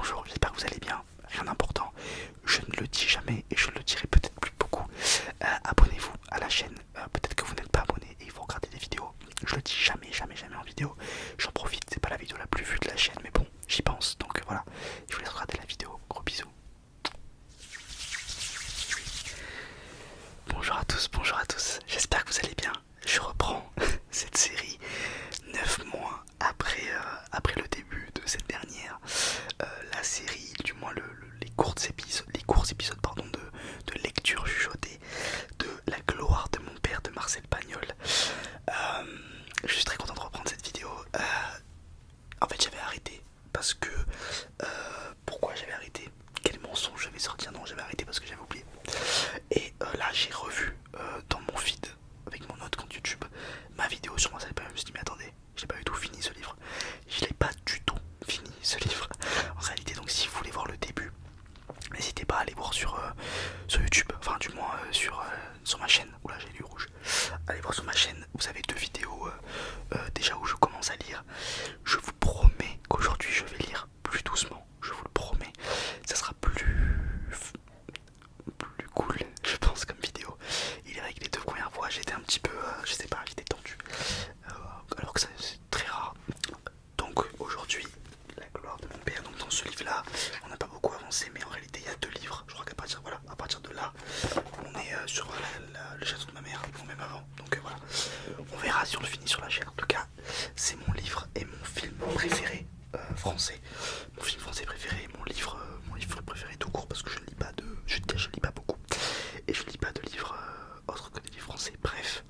bonjour, j'espère que vous allez bien. Rien d'important, je ne le dis jamais et je ne le dirai peut-être plus beaucoup. Abonnez-vous à la chaîne, peut-être que vous n'êtes pas abonné et il faut regarder des vidéos. Je le dis jamais en vidéo. J'en profite, c'est pas la vidéo la plus vue de la chaîne, mais bon, j'y pense. Donc voilà, je vous laisse regarder la vidéo. Gros bisous. Bonjour à tous, j'espère que vous allez bien. Je reprends cette série 9 mois après le début de cette dernière. La série, du moins les courts épisodes de lecture chuchotée de La gloire de mon père de Marcel Pagnol. Je suis très content de reprendre cette vidéo. En fait, j'avais arrêté parce que. Pourquoi j'avais arrêté? Quel mensonge j'avais sorti? Non, j'avais arrêté parce que j'avais oublié. Et là, j'ai revu dans mon feed avec mon autre compte YouTube ma vidéo sur Marcel Pagnol. Je me suis dit, mais attendez, j'ai pas du tout fini ce livre. Je l'ai pas du tout fini ce livre en réalité. Donc, si vous voulez voir le début, n'hésitez pas à aller voir sur YouTube, enfin, du moins sur ma chaîne. Oula, j'ai lu rouge. Allez voir sur ma chaîne, vous avez 2 vidéos déjà où je commence à lire. Je vous promets qu'aujourd'hui je vais lire plus doucement, je vous le promets. Ça sera plus cool, je pense, comme vidéo. Il est vrai que les 2 premières fois j'étais un petit peu, je sais pas, j'étais tendu, alors que c'est très rare. Donc aujourd'hui, La gloire de mon père. Donc dans ce livre là, on n'a pas beaucoup avancé, mais en réalité il y a 2 livres. Je crois qu'à partir, voilà, à partir de là, on est sur le château de ma mère, ou même avant. Donc voilà, on verra si on le finit sur la chaîne. En tout cas, c'est mon livre et mon film préféré français. Mon film français préféré, mon livre préféré tout court, parce que je ne lis pas je lis pas beaucoup. Et je ne lis pas de livres autres que des livres français. Bref,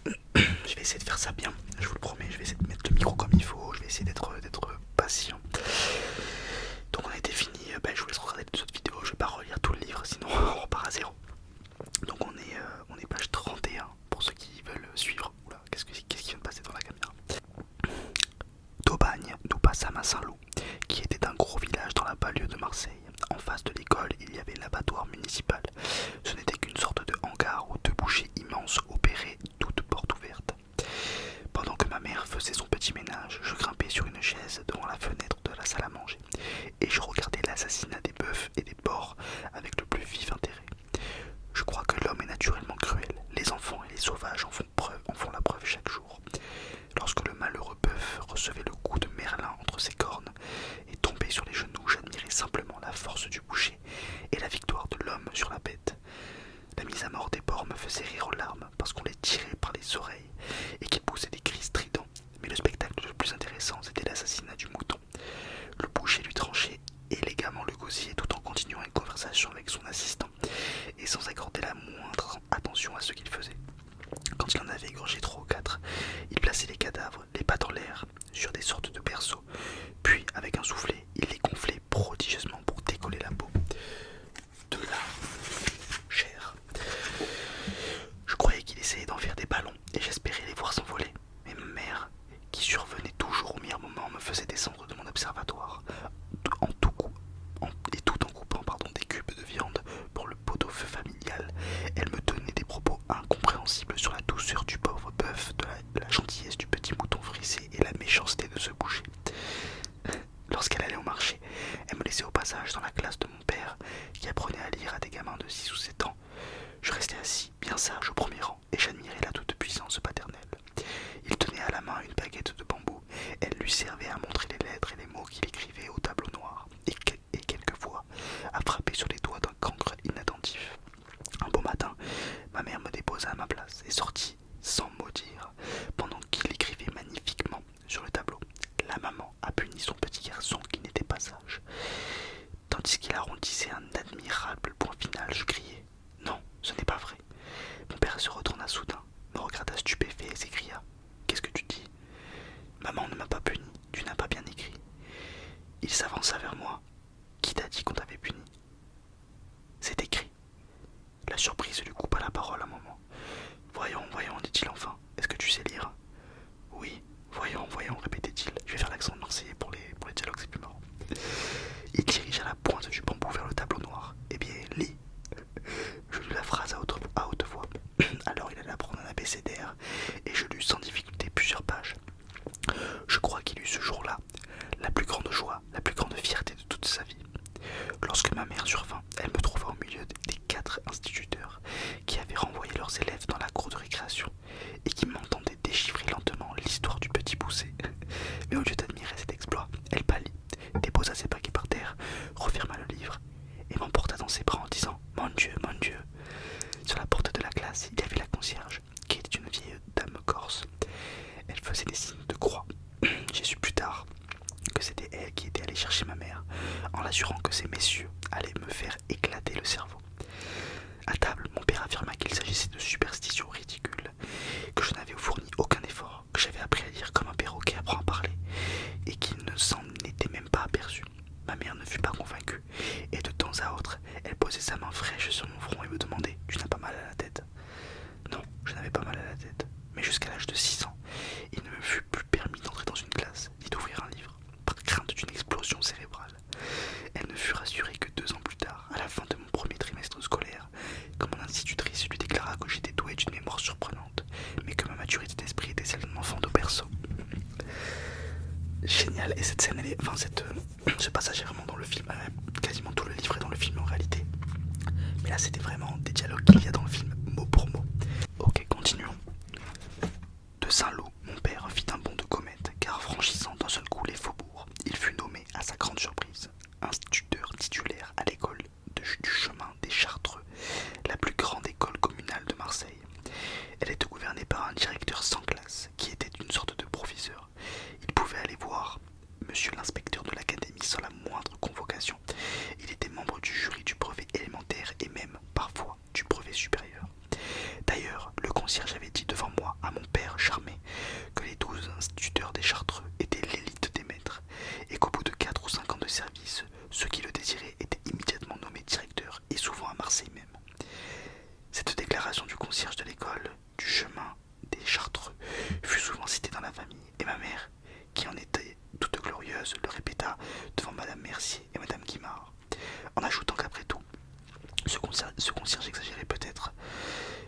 je vais essayer de faire ça bien, je vous le promets. Je vais essayer de mettre le micro comme il faut. Je vais essayer d'être patient. Donc on a été fini. Je vous laisse regarder les autres vidéos. Je vais pas relire tout le livre, sinon on repart à zéro. Donc on est page 31 pour ceux qui veulent suivre. Oula, qu'est-ce qui vient de passer dans la caméra? D'Aubagne, nous passâmes à Saint-Loup, qui était un gros village dans la banlieue de Marseille. En face de l'école, il y avait l'abattoir municipal. Ce n'était qu'une sorte de hangar où 2 bouchées immenses opéraient, toutes portes ouvertes. Pendant que ma mère faisait son petit ménage, je grimpais sur une chaise devant la fenêtre de la salle à manger et je regardais l'assassinat des bœufs et des porcs avec le plus vif intérêt. Je crois que l'homme est naturellement cruel. Les enfants et les sauvages en font la preuve chaque jour. Lorsque le malheureux bœuf recevait le coup de merlin entre ses cornes et tombait sur les genoux, j'admirais simplement la force du boucher et la victoire de l'homme sur la bête. La mise à mort des porcs me faisait rire aux larmes parce qu'on les tirait par les oreilles et qu'ils poussaient des cris stridents. Mais le spectacle le plus intéressant, c'était l'assassinat du mouton. Le boucher lui tranchait élégamment le gosier tout en continuant une conversation avec son assistant et sans accorder la moindre attention à ce qu'il faisait. Quand il en avait égorgé 3 ou 4, il plaçait les cadavres, les pattes en l'air, sur des sortes de berceaux. Puis, avec un soufflet, il les gonflait prodigieusement pour décoller la peau de la chair. Je croyais qu'il essayait d'en faire des ballons et j'espérais les voir s'envoler. Mais ma mère, qui survenait toujours au meilleur moment, me faisait descendre de mon observatoire tout en coupant des cubes de viande pour le pot-au-feu familial. Elle me tenait des propos incompréhensibles sur la douceur du pauvre bœuf, de la gentillesse du petit mouton frisé et la méchanceté de ce boucher. Lorsqu'elle allait au marché, elle me laissait au passage dans la classe de mon père, qui apprenait à lire à des gamins de 6 ou 7 ans. Je restais assis, bien sage, au premier rang, et j'admirais la toute-puissance paternelle. Il tenait à la main une baguette de bambou. Elle lui servait à montrer les lettres et les mots qu'il écrivait au tableau noir, et quelquefois à frapper sur les doigts d'un cancre inattentif. Un beau matin, ma mère me déposa à ma place et sortit sans mot dire, pendant qu'il écrivait magnifiquement sur le tableau. La maman a puni son petit garçon qui n'était pas sage. Tandis qu'il arrondissait un admirable point final, je criai: non, ce n'est pas vrai. Mon père se retourna soudain, me regarda stupéfait et s'écria: qu'est-ce que tu dis? Maman ne m'a pas puni, tu n'as pas bien écrit. Il s'avança vers moi. Qui t'a dit qu'on t'avait puni? C'est écrit. La surprise lui coupa la parole un moment. Voyons, dit-il enfin, est-ce que tu sais lire? Oui, voyons, répétait-il. Je vais faire l'accent marseillais pour les dialogues, c'est plus marrant. Il dirigea la pointe du bambou vers le tableau noir. Eh bien, lis. Je lus la phrase à haute voix. Alors il alla prendre un abécédaire et je lus sans difficulté plusieurs pages. Je crois qu'il eut ce jour-là la plus grande joie, la plus grande fierté qui était allé chercher ma mère, en l'assurant que ces messieurs allaient me faire éclater le cerveau. À table, mon père affirma qu'il s'agissait de superstitions ridicules, que je n'avais fourni aucun effort, que j'avais appris à lire comme un perroquet apprend à parler, et qu'il ne s'en était même pas aperçu. Ma mère ne fut pas convaincue, et de temps à autre, elle posait sa main fraîche sur mon front et me demandait « Tu n'as pas mal à la tête ?» Non, je n'avais pas mal à la tête, mais jusqu'à l'âge de 6 ans, il ne me fut plus permis d'entrer dans une classe, ni d'ouvrir un livre, par crainte d'une explosion cérébrale. Elle ne fut rassurée que 2 ans plus tard, à la fin de mon premier trimestre scolaire, quand mon institutrice lui déclara que j'étais doué d'une mémoire surprenante, mais que ma maturité d'esprit était celle d'un enfant de berceau. Génial, et cette scène, ce passage est vraiment dans le film, quasiment tout le livre est dans le film en réalité. Mais là c'était vraiment des dialogues qu'il y a dans le film, mot pour mot. Ok, continuons. De Saint-Lô, mon père fit un bond de comète, car franchissant d'un seul coup les faubourgs, il fut nommé, à sa grande surprise, instituteur titulaire à l'école du chemin des Chartreux, la plus grande école communale de Marseille. Elle était gouvernée par un directeur sans classe, qui était une sorte de proviseur. Il pouvait aller voir monsieur l'inspecteur de l'académie sans la moindre convocation. Il était membre du jury du brevet élémentaire et même, parfois, du brevet supérieur. D'ailleurs, le concierge avait dit devant moi, à mon père charmé, que les 12 instituteurs des Chartreux étaient l'élite des maîtres, et qu'au bout de 4 ou 5 ans de service, ceux qui le désiraient étaient immédiatement nommés directeurs, et souvent à Marseille même. Cette déclaration du concierge de l'école du chemin des Chartreux fut souvent citée dans la famille, et ma mère, qui en était toute glorieuse, le répéta devant madame Mercier et madame Guimard, en ajoutant qu'après tout, ce concierge exagérait peut-être,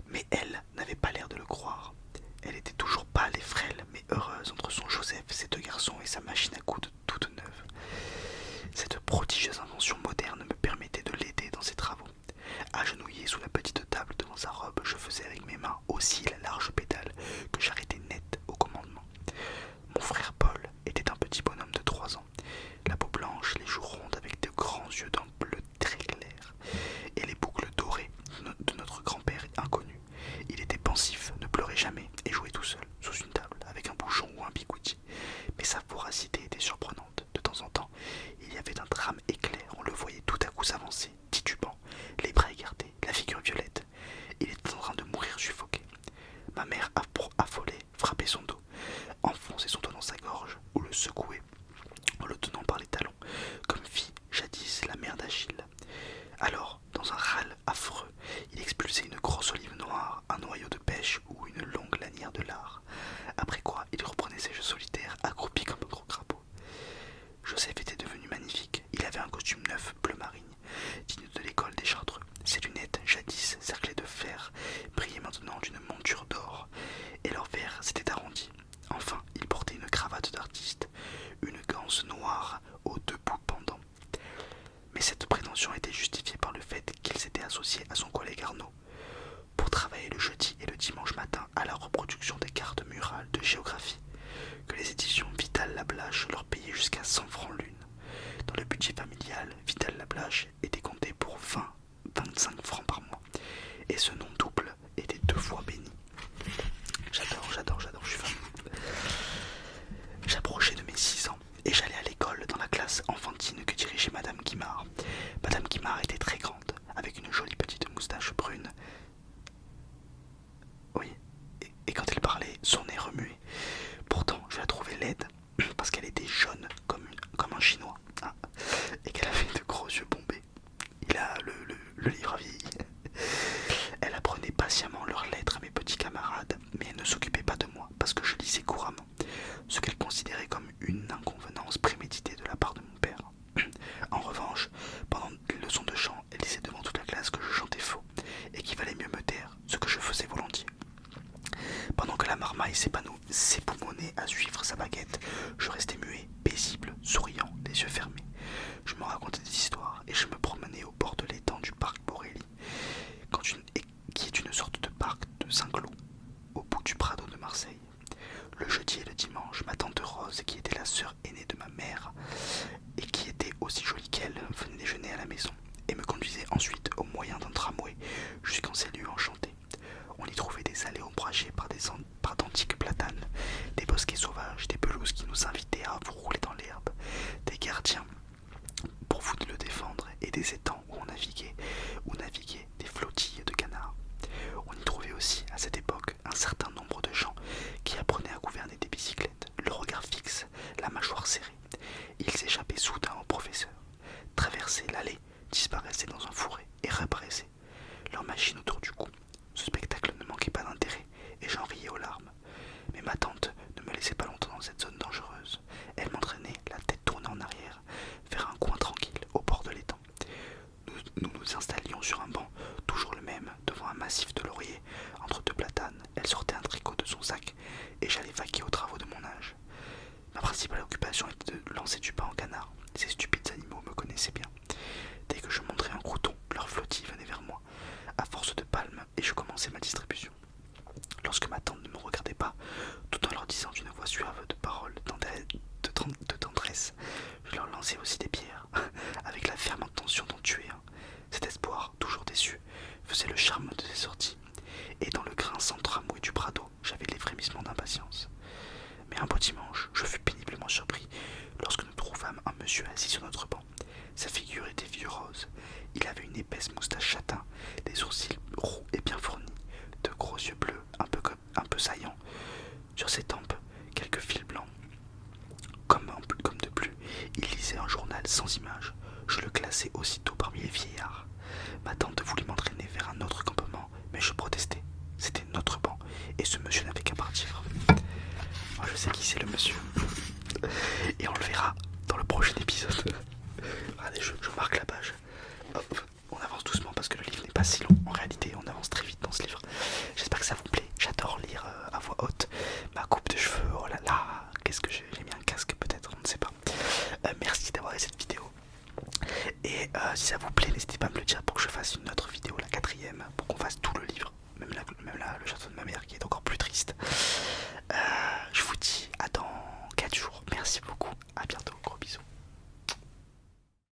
mais elle n'avait pas l'air de le croire. Elle était toujours pâle et frêle, mais heureuse entre son Joseph, ses 2 garçons et sa machine à coudre toute neuve. Cette prodigieuse invention moderne me permettait de l'aider dans ses travaux. Agenouillé sous la petite table devant sa robe, je faisais avec mes mains aussi la large pédale que j'arrêtais net au commandement. Mon frère Paul était un petit bonhomme de 3 ans, la peau blanche, les joues rondes avec de grands yeux d'un bleu très clair, et les boucles dorées de notre grand-père inconnu. Il était pensif, ne pleurait jamais et jouait tout seul, sous une table, avec un bouchon ou un bigoudi. Mais sa voracité était surprenante. De temps en temps, il y avait un drame éclair, on le voyait tout à coup s'avancer, titubant, les bras écartés, la figure violette. Il était en train de mourir suffoqué. Ma mère, affolée, frappait son dos, enfonçait son doigt dans sa gorge, ou le secouait en le tenant par les talons, comme fit jadis la mère d'Achille. Alors, dans un râle affreux, il expulsait une grosse olive noire, un noyau de pêche ou une longue lanière de lard, après quoi il reprenait ses jeux solitaires, accroupi comme un gros crapaud. Joseph était devenu magnifique, il avait un costume neuf, bleu marine, digne de l'école des Chartreux. Ses lunettes, jadis cerclées de fer, brillaient maintenant d'une monture d'or, et leurs verres s'étaient arrondis. Enfin, il portait une cravate d'artiste, une ganse noire aux 2 bouts pendants. Mais cette prétention était justifiée par le fait qu'il s'était associé à son collègue Arnaud pour travailler le jeudi et le dimanche matin à la reproduction des cartes murales de géographie que les éditions Vital-Lablache leur payaient jusqu'à 100 francs l'une. Dans le budget familial, Vital-Lablache était compté pour 20-25 francs par mois, et ce nom double était 2 fois béni. J'adore, je suis fan. J'approchais de mes 6 ans et j'allais à l'école dans la classe enfantine que dirigeait madame Guimard. Madame Guimard était très grande, avec une jolie petite moustache brune. Oui, et quand elle parlait, son nez remuait. Pourtant, je la trouvais laide, parce qu'elle était jaune comme un chinois, hein, et qu'elle avait de gros yeux bombés. Le livre a vieilli. Elle apprenait patiemment leurs lettres à mes petits camarades, mais elle ne s'occupait pas de moi, parce que je lisais couramment, ce qu'elle considérait comme une inconvenance préméditée de la part de mon père. En revanche, pendant les leçons de chant, elle disait devant toute la classe que je chantais faux, et qu'il valait mieux me taire, ce que je faisais volontiers. Pendant que la marmaille s'époumonnait à suivre sa baguette, je restais muet, paisible, souriant, les yeux fermés. Je me racontais des histoires et je me promenais au bord de l'étang du parc Borély, qui est une sorte de parc de Saint-Cloud, au bout du Prado de Marseille. Le jeudi et le dimanche, ma tante Rose, qui était la sœur aînée de ma mère et qui était aussi jolie qu'elle, venait déjeuner à la maison et me conduisait ensuite au moyen d'un tramway jusqu'en ces lieux enchantés. On y trouvait des allées ombragées par d'antiques platanes, des bosquets sauvages, des pelouses qui nous invitaient à vous rouler dans l'herbe, des gares traversaient l'allée, disparaissaient dans un fourré et réapparaissaient, leur machine autour du cou. Ce spectacle ne manquait pas d'intérêt et j'en riais aux larmes. Mais ma tante ne me laissait pas longtemps dans cette zone dangereuse. Elle m'entraînait, la tête tournée en arrière, vers un coin tranquille au bord de l'étang. Nous nous installions sur un banc, toujours le même, devant un massif de lauriers, entre deux platanes. Elle sortait un tricot de son sac et j'allais vaquer aux travaux de mon âge. Ma principale occupation était de lancer du pain en canard. Ces stupides animaux me connaissaient bien. Dès que je montrais un crouton, leur flottille venait vers moi, à force de palmes, et je commençais ma distribution. Lorsque ma tante ne me regardait pas, tout en leur disant d'une voix suave de paroles de tendresse, je leur lançais aussi des pierres, avec la ferme intention d'en tuer un. Cet espoir, toujours déçu, faisait le charme de ces sorties, et dans le grinçant tramway du Prado, j'avais les frémissements d'impatience. Mais un beau dimanche, je fus péniblement surpris lorsque nous trouvâmes un monsieur assis sur notre banc. Sa figure était vieux rose. Il avait une épaisse moustache châtain, des sourcils roux et bien fournis, de gros yeux bleus, un peu saillants. Sur ses tempes, quelques fils blancs. Comme de plus, il lisait un journal sans image. Je le classai aussitôt parmi les vieillards. Ma tante voulut m'entraîner vers un autre campement, mais je protestai. C'était notre banc, et ce monsieur n'avait qu'à partir. Moi, je sais qui c'est le monsieur. Et on le verra dans le prochain épisode. Regardez, je marque la page. Hop, on avance doucement parce que le livre n'est pas si long. En réalité, on avance très vite dans ce livre. J'espère que ça vous plaît. J'adore lire à voix haute. Ma coupe de cheveux, oh là là. Qu'est-ce que j'ai mis un casque peut-être, on ne sait pas. Merci d'avoir regardé cette vidéo. Et si ça vous plaît, n'hésitez pas à me le dire pour que je fasse une autre vidéo, la 4e, pour qu'on fasse tout